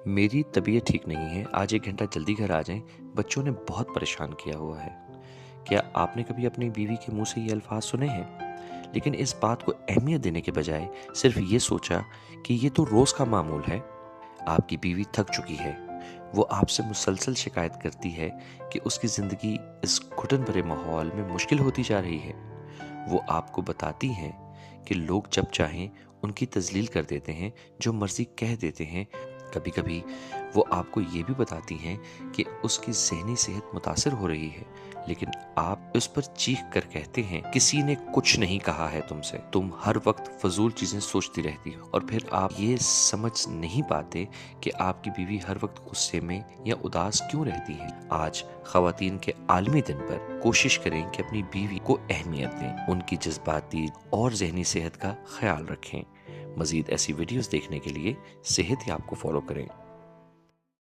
मेरी तबीयत ठीक नहीं है, आज 1 घंटा जल्दी घर आ जाएं। बच्चों ने बहुत परेशान किया हुआ है। क्या आपने कभी अपनी बीवी के मुंह से ये अल्फाज सुने हैं, लेकिन इस बात को अहमियत देने के बजाय सिर्फ ये सोचा कि ये तो रोज़ का मामूल है? आपकी बीवी थक चुकी है। वो आपसे मुसलसल शिकायत करती है कि उसकी ज़िंदगी इस घुटन भरे माहौल में मुश्किल होती जा रही है। वो आपको बताती हैं कि लोग जब चाहें उनकी तज़लील कर देते हैं, जो मर्ज़ी कह देते हैं। कभी-कभी वो आपको ये भी बताती हैं कि उसकी ज़हनी सेहत मुतासिर हो रही है, लेकिन आप उस पर चीख कर कहते हैं, किसी ने कुछ नहीं कहा है तुमसे, तुम हर वक्त फ़ज़ूल चीज़ें सोचती रहती हो। और फिर आप ये समझ नहीं पाते कि आपकी बीवी हर वक्त गुस्से में या उदास क्यों रहती है। आज ख़वातीन के आलमी दिन पर कोशिश करें कि अपनी बीवी को अहमियत दें, उनकी जज्बाती और ज़हनी सेहत का ख्याल रखें। मज़ीद ऐसी वीडियोज़ देखने के लिए सेहत याब को फॉलो करें।